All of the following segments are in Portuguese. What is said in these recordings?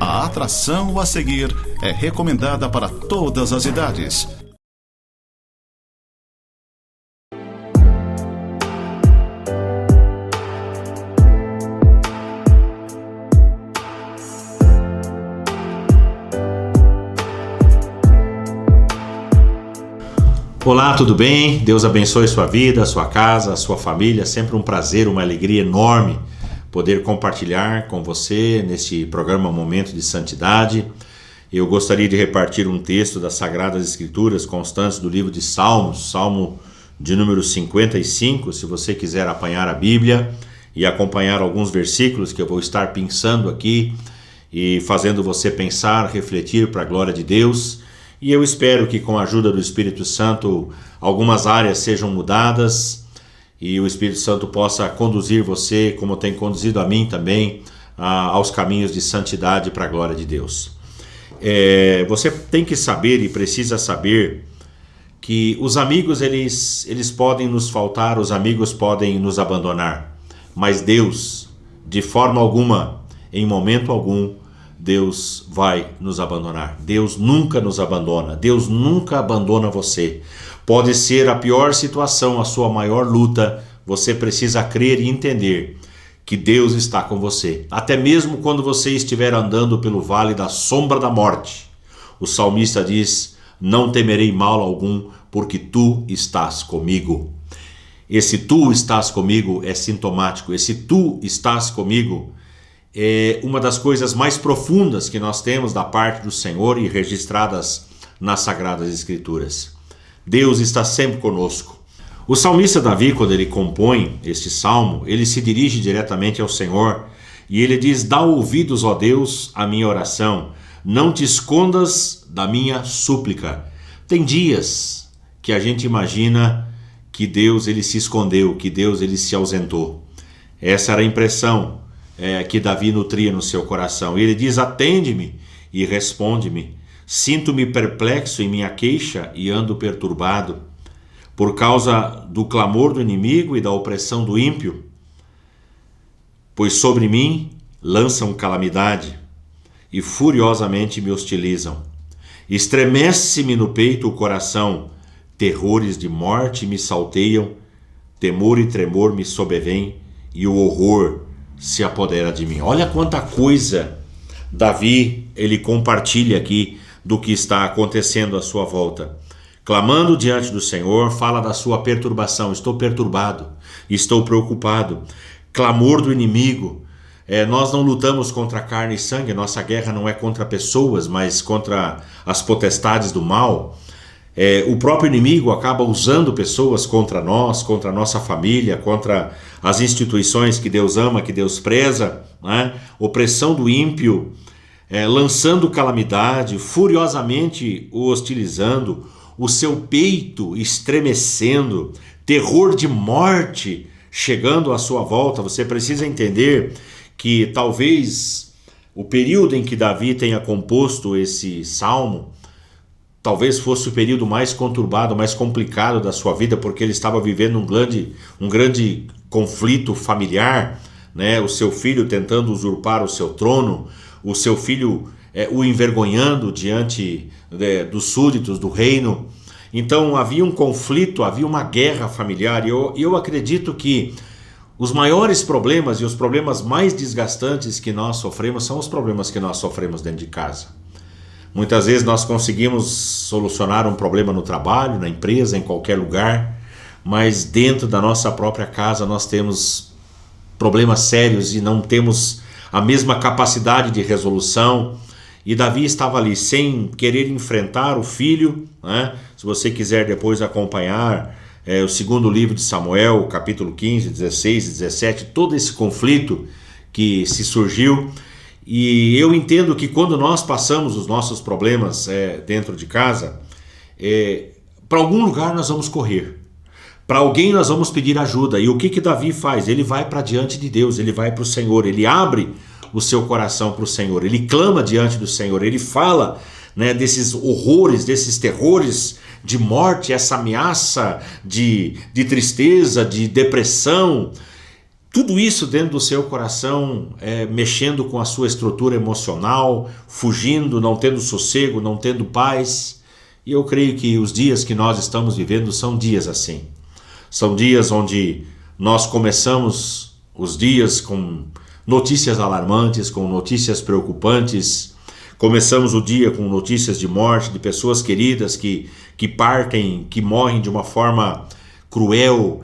A atração a seguir é recomendada para todas as idades. Olá, tudo bem? Deus abençoe sua vida, sua casa, sua família. Sempre um prazer, uma alegria enorme poder compartilhar com você neste programa Momento de Santidade. Eu gostaria de repartir um texto das Sagradas Escrituras constantes do livro de Salmos, Salmo de número 55, se você quiser apanhar a Bíblia e acompanhar alguns versículos que eu vou estar pensando aqui e fazendo você pensar, refletir para a glória de Deus. E eu espero que com a ajuda do Espírito Santo algumas áreas sejam mudadas e o Espírito Santo possa conduzir você, como tem conduzido a mim também, aos caminhos de santidade para a glória de Deus. Você tem que saber e precisa saber que os amigos eles podem nos faltar, os amigos podem nos abandonar, mas Deus, de forma alguma, em momento algum, Deus vai nos abandonar. Deus nunca nos abandona. Deus nunca abandona você. Pode ser a pior situação, a sua maior luta. Você precisa crer e entender que Deus está com você. Até mesmo quando você estiver andando pelo vale da sombra da morte. O salmista diz: não temerei mal algum, porque tu estás comigo. Esse tu estás comigo é sintomático. Esse tu estás comigo é uma das coisas mais profundas que nós temos da parte do Senhor e registradas nas Sagradas Escrituras. Deus está sempre conosco. O salmista Davi, quando ele compõe este salmo, ele se dirige diretamente ao Senhor e ele diz: dá ouvidos, ó Deus, à minha oração, não te escondas da minha súplica. Tem dias que a gente imagina que Deus ele se escondeu, que Deus ele se ausentou. Essa era a impressão que Davi nutria no seu coração. Ele diz: atende-me e responde-me. Sinto-me perplexo em minha queixa e ando perturbado, por causa do clamor do inimigo e da opressão do ímpio. Pois sobre mim lançam calamidade e furiosamente me hostilizam. Estremece-me no peito o coração, terrores de morte me salteiam, temor e tremor me sobrevêm e o horror se apodera de mim. Olha quanta coisa Davi ele compartilha aqui do que está acontecendo à sua volta. Clamando diante do Senhor, fala da sua perturbação. Estou perturbado, estou preocupado. Clamor do inimigo. Nós não lutamos contra carne e sangue, nossa guerra não é contra pessoas, mas contra as potestades do mal. O próprio inimigo acaba usando pessoas contra nós, contra a nossa família, contra as instituições que Deus ama, que Deus preza, né? Opressão do ímpio, lançando calamidade, furiosamente o hostilizando, o seu peito estremecendo, terror de morte chegando à sua volta. Você precisa entender que talvez o período em que Davi tenha composto esse salmo talvez fosse o período mais conturbado, mais complicado da sua vida, porque ele estava vivendo um grande conflito familiar, né? O seu filho tentando usurpar o seu trono, o seu filho o envergonhando diante dos súditos do reino. Então havia um conflito, havia uma guerra familiar, e eu acredito que os maiores problemas e os problemas mais desgastantes que nós sofremos são os problemas que nós sofremos dentro de casa. Muitas vezes nós conseguimos solucionar um problema no trabalho, na empresa, em qualquer lugar, mas dentro da nossa própria casa nós temos problemas sérios e não temos a mesma capacidade de resolução. E Davi estava ali sem querer enfrentar o filho, né? Se você quiser depois acompanhar o segundo livro de Samuel, capítulo 15, 16 e 17, todo esse conflito que se surgiu. E eu entendo que quando nós passamos os nossos problemas dentro de casa, para algum lugar nós vamos correr, para alguém nós vamos pedir ajuda. E o que Davi faz? Ele vai para diante de Deus, ele vai para o Senhor, ele abre o seu coração para o Senhor, ele clama diante do Senhor, ele fala, né, desses horrores, desses terrores de morte, essa ameaça de tristeza, de depressão. Tudo isso dentro do seu coração, mexendo com a sua estrutura emocional, fugindo, não tendo sossego, não tendo paz. E eu creio que os dias que nós estamos vivendo são dias assim. São dias onde nós começamos os dias com notícias alarmantes, com notícias preocupantes. Começamos o dia com notícias de morte, de pessoas queridas que partem, que morrem de uma forma cruel.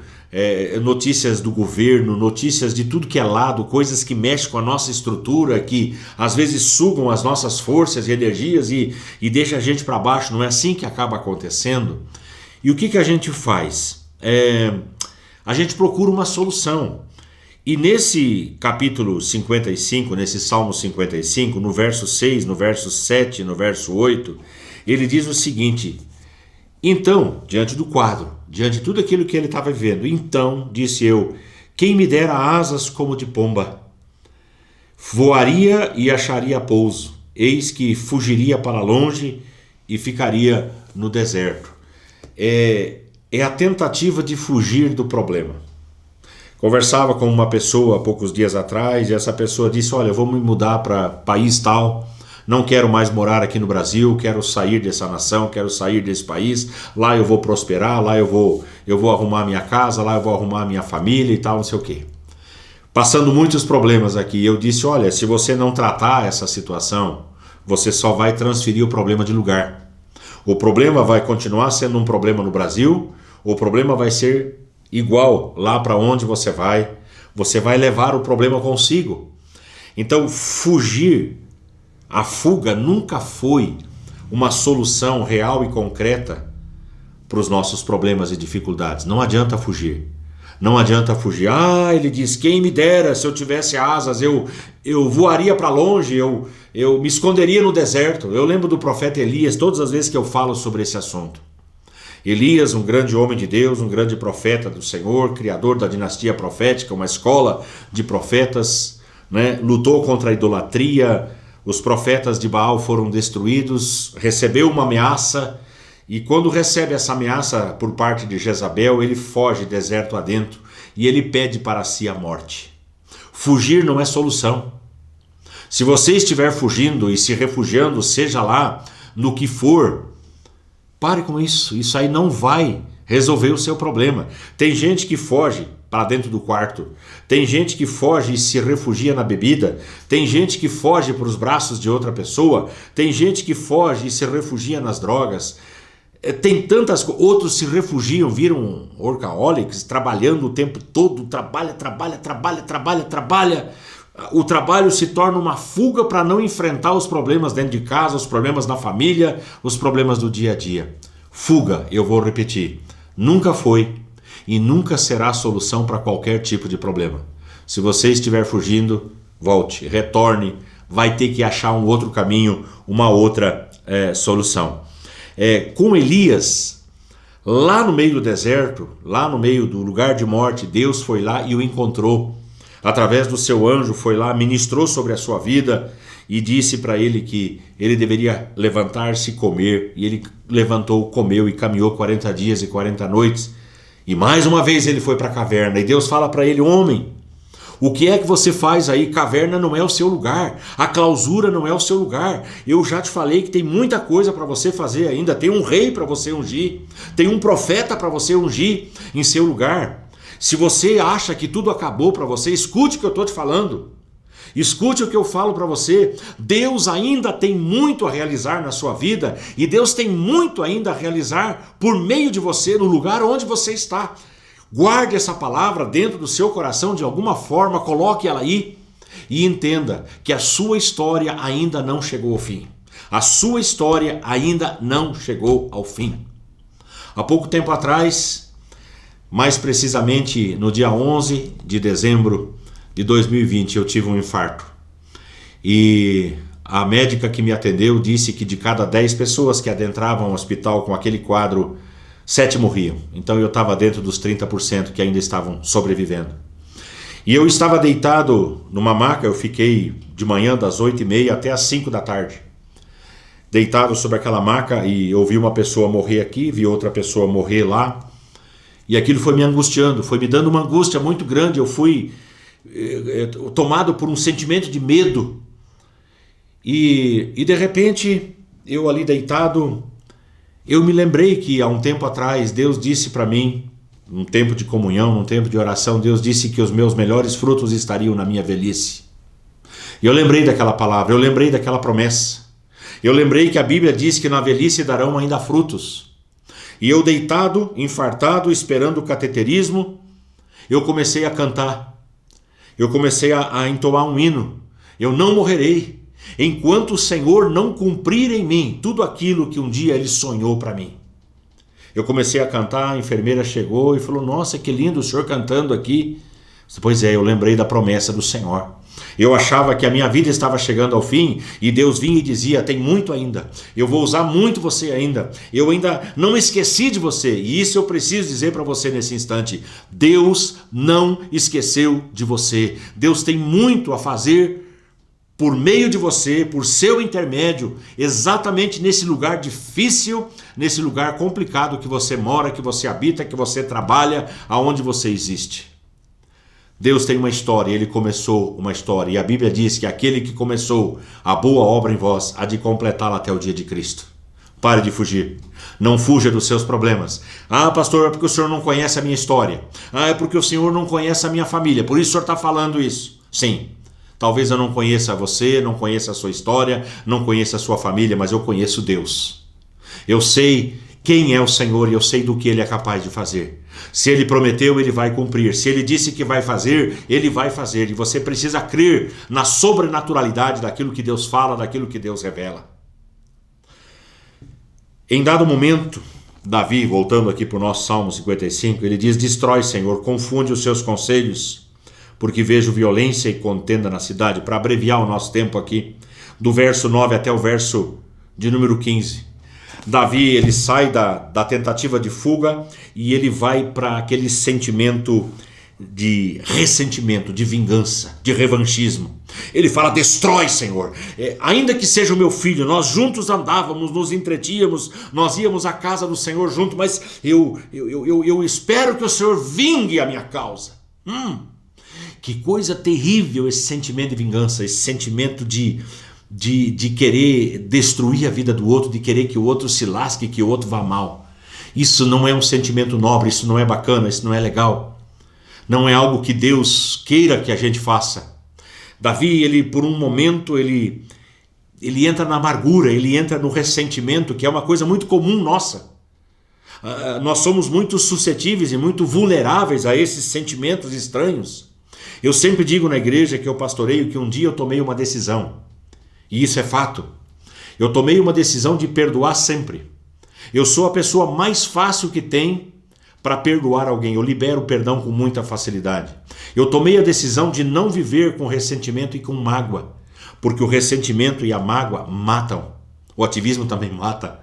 Notícias do governo, notícias de tudo que é lado, coisas que mexem com a nossa estrutura, que às vezes sugam as nossas forças e energias e deixa a gente para baixo. Não é assim que acaba acontecendo? E o que a gente faz? A gente procura uma solução. E nesse capítulo 55, nesse Salmo 55, no verso 6, no verso 7, no verso 8, ele diz o seguinte: então, diante do quadro, diante de tudo aquilo que ele estava vivendo, então, disse eu, quem me dera asas como de pomba, voaria e acharia pouso, eis que fugiria para longe e ficaria no deserto. É a tentativa de fugir do problema. Conversava com uma pessoa há poucos dias atrás e essa pessoa disse: olha, eu vou me mudar para país tal, não quero mais morar aqui no Brasil, quero sair dessa nação, quero sair desse país, lá eu vou prosperar, lá eu vou arrumar minha casa, lá eu vou arrumar minha família e tal, não sei o quê. Passando muitos problemas aqui, eu disse: olha, se você não tratar essa situação, você só vai transferir o problema de lugar. O problema vai continuar sendo um problema no Brasil, o problema vai ser igual lá para onde você vai levar o problema consigo. Então, fugir, a fuga nunca foi uma solução real e concreta para os nossos problemas e dificuldades. Não adianta fugir. Não adianta fugir. Ele diz: quem me dera se eu tivesse asas, eu voaria para longe, eu me esconderia no deserto. Eu lembro do profeta Elias todas as vezes que eu falo sobre esse assunto. Elias, um grande homem de Deus, um grande profeta do Senhor, criador da dinastia profética, uma escola de profetas, né? Lutou contra a idolatria, os profetas de Baal foram destruídos, recebeu uma ameaça, e quando recebe essa ameaça por parte de Jezabel, ele foge deserto adentro e ele pede para si a morte. Fugir não é solução. Se você estiver fugindo e se refugiando, seja lá no que for, pare com isso. Isso aí não vai resolver o seu problema. Tem gente que foge para dentro do quarto. Tem gente que foge e se refugia na bebida. Tem gente que foge para os braços de outra pessoa. Tem gente que foge e se refugia nas drogas. Tem tantas coisas. Outros se refugiam, viram workaholics, trabalhando o tempo todo. Trabalha. O trabalho se torna uma fuga para não enfrentar os problemas dentro de casa, os problemas na família, os problemas do dia a dia. Fuga, eu vou repetir, nunca foi e nunca será a solução para qualquer tipo de problema. Se você estiver fugindo, volte, retorne, vai ter que achar um outro caminho, uma outra solução. Com Elias, lá no meio do deserto, lá no meio do lugar de morte, Deus foi lá e o encontrou. Através do seu anjo foi lá, ministrou sobre a sua vida e disse para ele que ele deveria levantar-se e comer. E ele levantou, comeu e caminhou 40 dias e 40 noites. E mais uma vez ele foi para a caverna e Deus fala para ele: homem, o que é que você faz aí? Caverna não é o seu lugar, a clausura não é o seu lugar. Eu já te falei que tem muita coisa para você fazer ainda. Tem um rei para você ungir, tem um profeta para você ungir em seu lugar. Se você acha que tudo acabou para você, escute o que eu estou te falando. Escute o que eu falo para você. Deus ainda tem muito a realizar na sua vida e Deus tem muito ainda a realizar por meio de você no lugar onde você está. Guarde essa palavra dentro do seu coração de alguma forma, coloque ela aí e entenda que a sua história ainda não chegou ao fim. A sua história ainda não chegou ao fim. Há pouco tempo atrás, mais precisamente no dia 11 de dezembro de 2020, eu tive um infarto. E a médica que me atendeu disse que de cada 10 pessoas que adentravam o hospital com aquele quadro, 7 morriam. Então eu estava dentro dos 30% que ainda estavam sobrevivendo. E eu estava deitado numa maca, eu fiquei de manhã das 8h30 até as 5 da tarde. Deitado sobre aquela maca e eu vi uma pessoa morrer aqui, vi outra pessoa morrer lá. E aquilo foi me angustiando, foi me dando uma angústia muito grande. Eu fui tomado por um sentimento de medo. E de repente, eu ali deitado, eu me lembrei que há um tempo atrás Deus disse para mim, num tempo de comunhão, num tempo de oração, Deus disse que os meus melhores frutos estariam na minha velhice. E eu lembrei daquela palavra, eu lembrei daquela promessa. Eu lembrei que a Bíblia diz que na velhice darão ainda frutos. E eu deitado, infartado, esperando o cateterismo, eu comecei a cantar. Eu comecei a entoar um hino. Eu não morrerei, enquanto o Senhor não cumprir em mim tudo aquilo que um dia Ele sonhou para mim. Eu comecei a cantar, a enfermeira chegou e falou: nossa, que lindo o senhor cantando aqui. Pois é, eu lembrei da promessa do Senhor. Eu achava que a minha vida estava chegando ao fim e Deus vinha e dizia: tem muito ainda, eu vou usar muito você ainda, eu ainda não esqueci de você. E isso eu preciso dizer para você nesse instante: Deus não esqueceu de você. Deus tem muito a fazer por meio de você, por seu intermédio, exatamente nesse lugar difícil, nesse lugar complicado que você mora, que você habita, que você trabalha, aonde você existe. Deus tem uma história, Ele começou uma história, e a Bíblia diz que aquele que começou a boa obra em vós há de completá-la até o dia de Cristo. Pare de fugir, não fuja dos seus problemas. Ah, pastor, é porque o senhor não conhece a minha história. Ah, é porque o senhor não conhece a minha família, por isso o senhor está falando isso. Sim, talvez eu não conheça você, não conheça a sua história, não conheça a sua família, mas eu conheço Deus. Eu sei quem é o Senhor e eu sei do que Ele é capaz de fazer. Se Ele prometeu, Ele vai cumprir. Se Ele disse que vai fazer, Ele vai fazer. E você precisa crer na sobrenaturalidade daquilo que Deus fala, daquilo que Deus revela. Em dado momento, Davi, voltando aqui para o nosso Salmo 55, ele diz: destrói, Senhor, confunde os seus conselhos, porque vejo violência e contenda na cidade. Para abreviar o nosso tempo aqui, do verso 9 até o verso de número 15. Davi, ele sai da tentativa de fuga e ele vai para aquele sentimento de ressentimento, de vingança, de revanchismo. Ele fala: destrói, Senhor, ainda que seja o meu filho, nós juntos andávamos, nos entretínhamos, nós íamos à casa do Senhor junto, mas eu espero que o Senhor vingue a minha causa. Que coisa terrível esse sentimento de vingança, esse sentimento de querer destruir a vida do outro, de querer que o outro se lasque, que o outro vá mal. Isso não é um sentimento nobre, isso não é bacana, isso não é legal. Não é algo que Deus queira que a gente faça. Davi, ele por um momento, ele entra na amargura, ele entra no ressentimento, que é uma coisa muito comum nossa. Nós somos muito suscetíveis e muito vulneráveis a esses sentimentos estranhos. Eu sempre digo na igreja que eu pastoreio que um dia eu tomei uma decisão. E isso é fato. Eu tomei uma decisão de perdoar sempre. Eu sou a pessoa mais fácil que tem para perdoar alguém. Eu libero o perdão com muita facilidade. Eu tomei a decisão de não viver com ressentimento e com mágoa, porque o ressentimento e a mágoa matam. O ativismo também mata.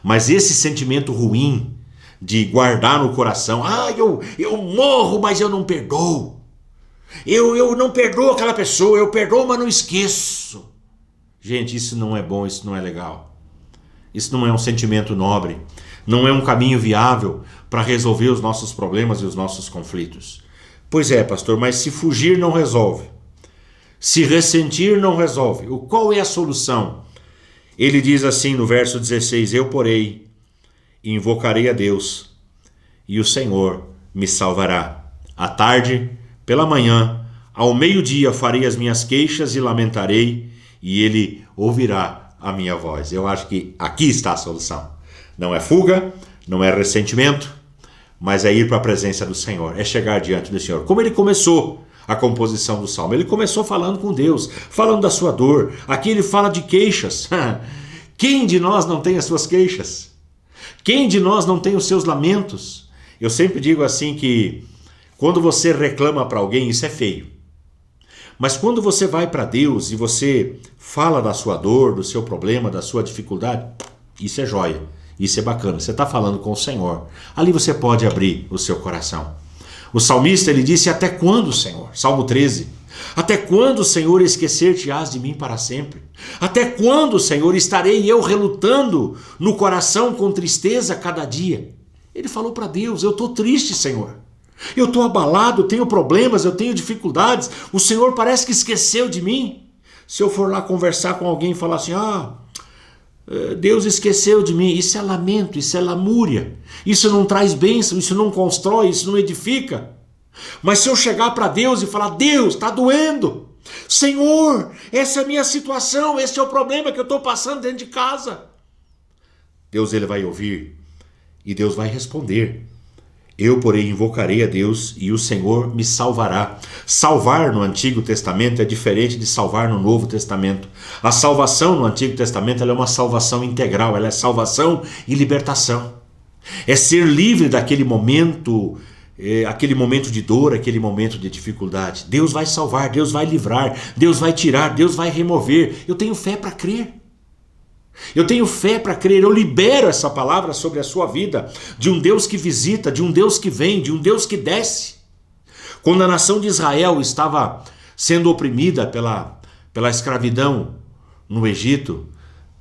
Mas esse sentimento ruim de guardar no coração: eu morro, mas eu não perdoo. Eu não perdoo aquela pessoa, eu perdoo, mas não esqueço. Gente, isso não é bom, isso não é legal. Isso não é um sentimento nobre. Não é um caminho viável para resolver os nossos problemas e os nossos conflitos. Pois é, pastor, mas se fugir não resolve. Se ressentir não resolve. Qual é a solução? Ele diz assim no verso 16: eu, porém, invocarei a Deus, e o Senhor me salvará. À tarde, pela manhã, ao meio-dia farei as minhas queixas e lamentarei, e Ele ouvirá a minha voz. Eu acho que aqui está a solução. Não é fuga, não é ressentimento, mas é ir para a presença do Senhor, é chegar diante do Senhor. Como ele começou a composição do Salmo? Ele começou falando com Deus, falando da sua dor. Aqui ele fala de queixas. Quem de nós não tem as suas queixas? Quem de nós não tem os seus lamentos? Eu sempre digo assim que quando você reclama para alguém, isso é feio. Mas quando você vai para Deus e você fala da sua dor, do seu problema, da sua dificuldade, isso é joia, isso é bacana. Você está falando com o Senhor. Ali você pode abrir o seu coração. O salmista, ele disse: até quando, Senhor? Salmo 13. Até quando, Senhor, esquecer-te-ás de mim para sempre? Até quando, Senhor, estarei eu relutando no coração com tristeza cada dia? Ele falou para Deus: eu estou triste, Senhor. Eu estou abalado, eu tenho problemas, eu tenho dificuldades. O Senhor parece que esqueceu de mim. Se eu for lá conversar com alguém e falar assim, Deus esqueceu de mim, isso é lamento, isso é lamúria. Isso não traz bênção, isso não constrói, isso não edifica. Mas se eu chegar para Deus e falar, Deus, está doendo. Senhor, essa é a minha situação, esse é o problema que eu estou passando dentro de casa. Deus ele vai ouvir e Deus vai responder. Eu, porém, invocarei a Deus e o Senhor me salvará. Salvar no Antigo Testamento é diferente de salvar no Novo Testamento. A salvação no Antigo Testamento ela é uma salvação integral, ela é salvação e libertação. É ser livre daquele momento de dor, aquele momento de dificuldade. Deus vai salvar, Deus vai livrar, Deus vai tirar, Deus vai remover. Eu tenho fé para crer. Eu tenho fé para crer, eu libero essa palavra sobre a sua vida, de um Deus que visita, de um Deus que vem, de um Deus que desce. Quando a nação de Israel estava sendo oprimida pela escravidão no Egito,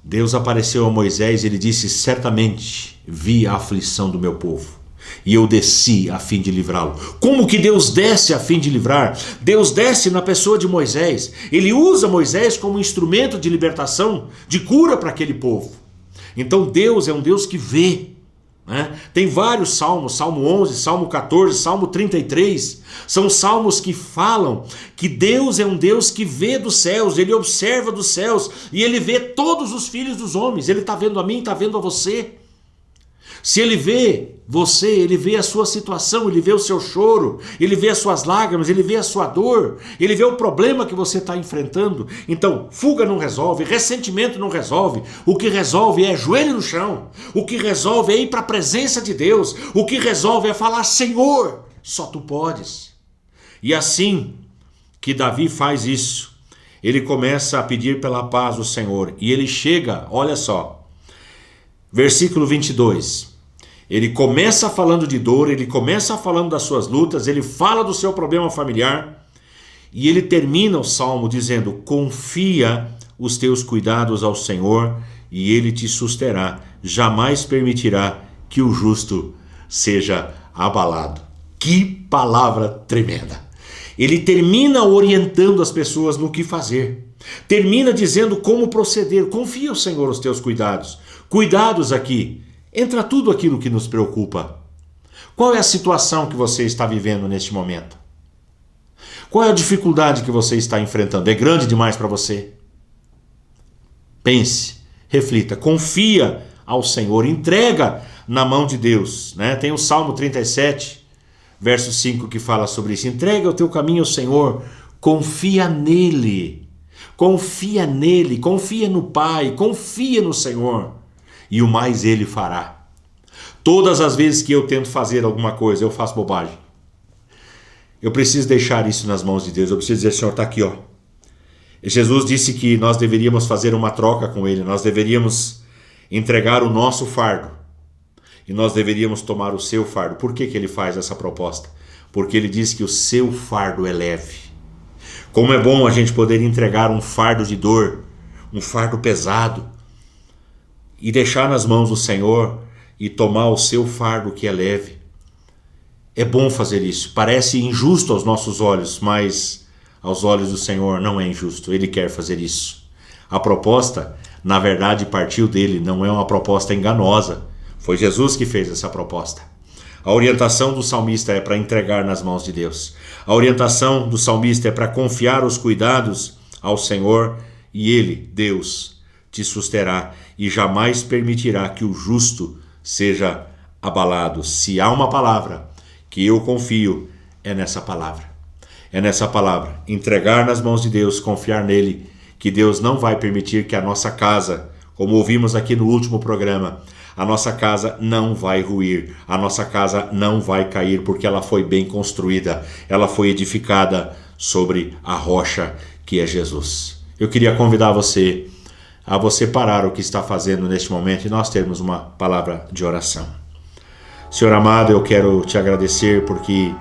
Deus apareceu a Moisés e ele disse, certamente vi a aflição do meu povo. E eu desci a fim de livrá-lo. Como que Deus desce a fim de livrar? Deus desce na pessoa de Moisés. Ele usa Moisés como instrumento de libertação, de cura para aquele povo. Então Deus é um Deus que vê. Tem vários salmos, Salmo 11, Salmo 14, Salmo 33. São salmos que falam que Deus é um Deus que vê dos céus, Ele observa dos céus e Ele vê todos os filhos dos homens. Ele está vendo a mim, está vendo a você. Se Ele vê você, Ele vê a sua situação, Ele vê o seu choro, Ele vê as suas lágrimas, Ele vê a sua dor, Ele vê o problema que você está enfrentando. Então, fuga não resolve, ressentimento não resolve. O que resolve é joelho no chão. O que resolve é ir para a presença de Deus. O que resolve é falar, Senhor, só Tu podes. E assim que Davi faz isso, ele começa a pedir pela paz do Senhor. E ele chega, olha só, versículo 22. Ele começa falando de dor, ele começa falando das suas lutas, ele fala do seu problema familiar e ele termina o salmo dizendo, confia os teus cuidados ao Senhor e Ele te susterá, jamais permitirá que o justo seja abalado. Que palavra tremenda! Ele termina orientando as pessoas no que fazer, termina dizendo como proceder, confia ao Senhor os teus cuidados. Cuidados aqui, entra tudo aquilo que nos preocupa. Qual é a situação que você está vivendo neste momento? Qual é a dificuldade que você está enfrentando? É grande demais para você? Pense, reflita, confia ao Senhor, entrega na mão de Deus. Tem o Salmo 37, verso 5 que fala sobre isso. Entrega o teu caminho ao Senhor, confia nele, confia no Pai, confia no Senhor. E o mais Ele fará. Todas as vezes que eu tento fazer alguma coisa, eu faço bobagem. Eu preciso deixar isso nas mãos de Deus. Eu preciso dizer, Senhor, está aqui, ó. Jesus disse que nós deveríamos fazer uma troca com Ele. Nós deveríamos entregar o nosso fardo. E nós deveríamos tomar o seu fardo. Por que Ele faz essa proposta? Porque Ele diz que o seu fardo é leve. Como é bom a gente poder entregar um fardo de dor, um fardo pesado, e deixar nas mãos do Senhor e tomar o seu fardo que é leve. É bom fazer isso. Parece injusto aos nossos olhos, mas aos olhos do Senhor não é injusto. Ele quer fazer isso. A proposta, na verdade, partiu dele, não é uma proposta enganosa. Foi Jesus que fez essa proposta. A orientação do salmista é para entregar nas mãos de Deus. A orientação do salmista é para confiar os cuidados ao Senhor e Ele, Deus, te susterá e jamais permitirá que o justo seja abalado. Se há uma palavra que eu confio, é nessa palavra. É nessa palavra. Entregar nas mãos de Deus, confiar nele, que Deus não vai permitir que a nossa casa, como ouvimos aqui no último programa, a nossa casa não vai ruir, a nossa casa não vai cair, porque ela foi bem construída, ela foi edificada sobre a rocha que é Jesus. Eu queria convidar você a você parar o que está fazendo neste momento e nós termos uma palavra de oração. Senhor amado, eu quero te agradecer porque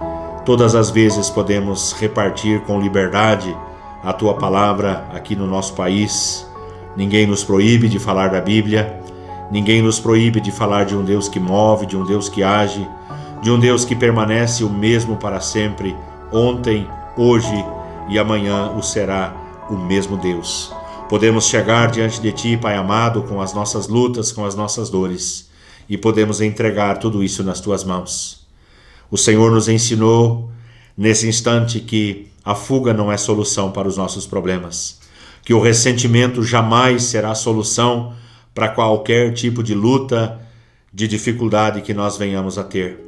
todas as vezes podemos repartir com liberdade a tua palavra aqui no nosso país. Ninguém nos proíbe de falar da Bíblia, ninguém nos proíbe de falar de um Deus que move, de um Deus que age. de um Deus que permanece o mesmo para sempre, ontem, hoje e amanhã o será o mesmo Deus. Podemos chegar diante de Ti, Pai amado, com as nossas lutas, com as nossas dores, e podemos entregar tudo isso nas Tuas mãos. O Senhor nos ensinou nesse instante que a fuga não é solução para os nossos problemas, que o ressentimento jamais será solução para qualquer tipo de luta, de dificuldade que nós venhamos a ter.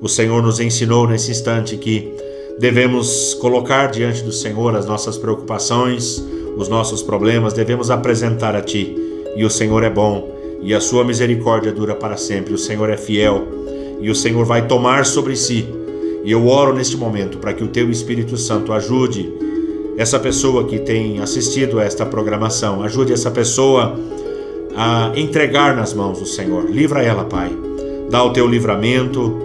O Senhor nos ensinou nesse instante que devemos colocar diante do Senhor as nossas preocupações, os nossos problemas, devemos apresentar a Ti. E o Senhor é bom, e a Sua misericórdia dura para sempre. O Senhor é fiel, e o Senhor vai tomar sobre si. E eu oro neste momento para que o Teu Espírito Santo ajude essa pessoa que tem assistido a esta programação, ajude essa pessoa a entregar nas mãos do Senhor. Livra ela, Pai. Dá o Teu livramento,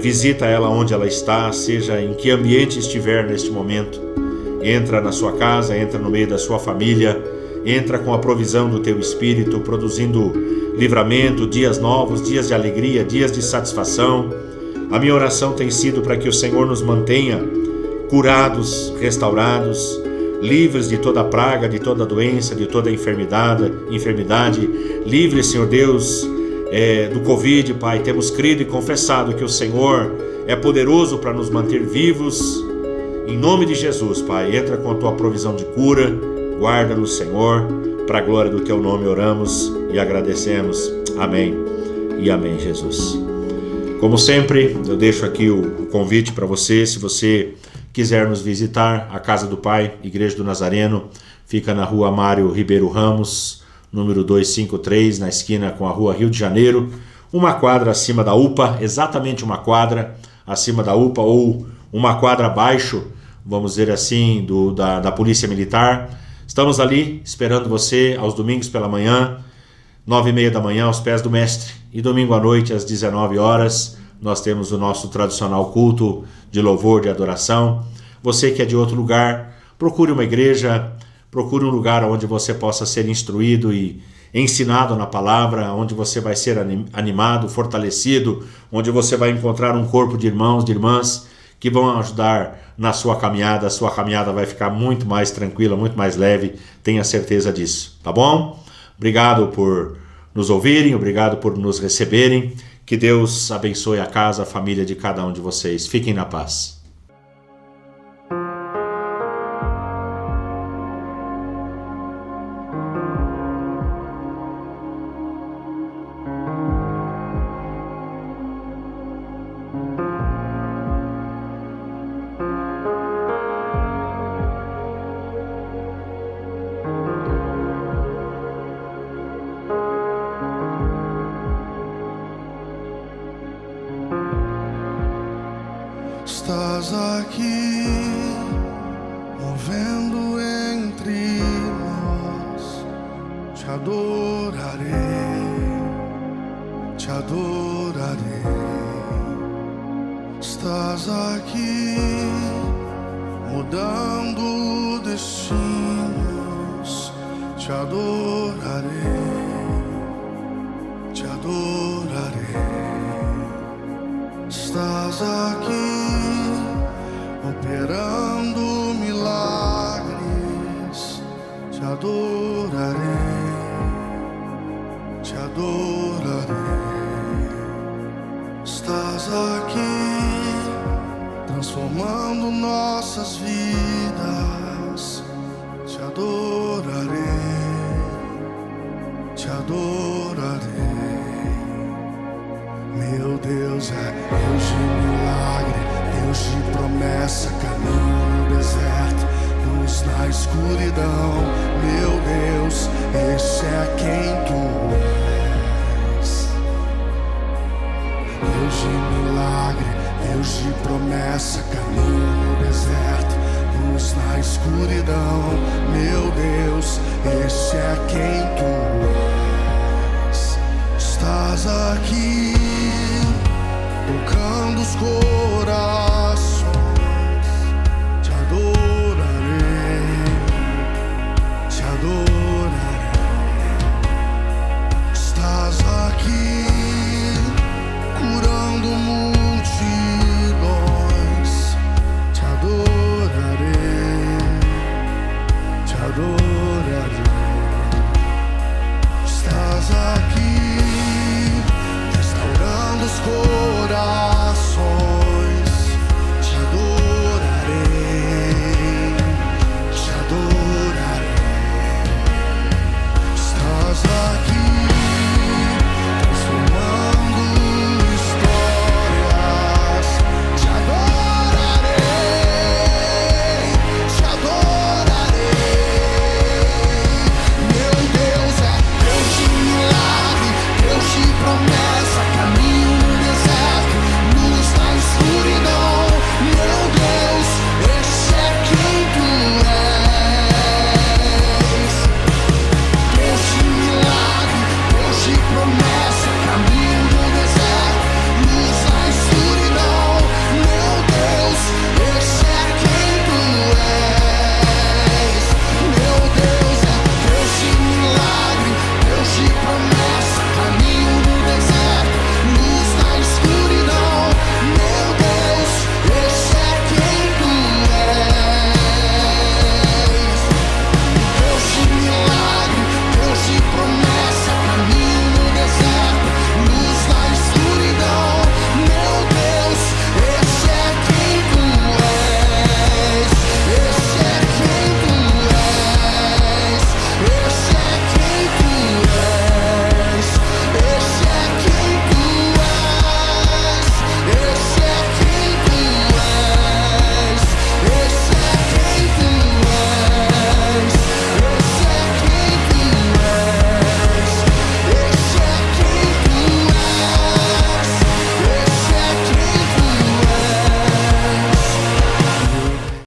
visita ela onde ela está, seja em que ambiente estiver neste momento. Entra na sua casa, entra no meio da sua família, entra com a provisão do Teu Espírito, produzindo livramento, dias novos, dias de alegria, dias de satisfação. A minha oração tem sido para que o Senhor nos mantenha curados, restaurados, livres de toda praga, de toda doença, de toda enfermidade, livres, Senhor Deus, do Covid, Pai. Temos crido e confessado que o Senhor é poderoso para nos manter vivos. Em nome de Jesus, Pai, entra com a Tua provisão de cura, guarda-nos, Senhor, para a glória do Teu nome oramos e agradecemos. Amém e amém, Jesus. Como sempre, eu deixo aqui o convite para você, se você quiser nos visitar, a Casa do Pai, Igreja do Nazareno, fica na Rua Mário Ribeiro Ramos, número 253, na esquina com a Rua Rio de Janeiro, uma quadra acima da UPA, exatamente uma quadra acima da UPA, ou uma quadra abaixo, vamos dizer assim, da Polícia Militar. Estamos ali esperando você aos domingos pela manhã, 9h30 da manhã, aos pés do Mestre. E domingo à noite, às 19 horas, nós temos o nosso tradicional culto de louvor, de adoração. Você que é de outro lugar, procure uma igreja, procure um lugar onde você possa ser instruído e ensinado na palavra, onde você vai ser animado, fortalecido, onde você vai encontrar um corpo de irmãos, de irmãs, que vão ajudar na sua caminhada. A sua caminhada vai ficar muito mais tranquila, muito mais leve, tenha certeza disso, tá bom? Obrigado por nos ouvirem, obrigado por nos receberem. Que Deus abençoe a casa, a família de cada um de vocês. Fiquem na paz. Estás aqui, movendo entre nós. Te adorarei, te adorarei. Estás aqui, mudando destinos. Te adorarei, te adorarei. Estás aqui, operando milagres. Te adorarei, te adorarei. Estás aqui, transformando nossas vidas. Te adorarei, te adorarei. Meu Deus é Deus de milagre, Deus de promessa, caminho no deserto, luz na escuridão. Meu Deus, esse é quem Tu és. Deus de milagre, Deus de promessa, caminho no deserto, luz na escuridão. Meu Deus, esse é quem Tu és.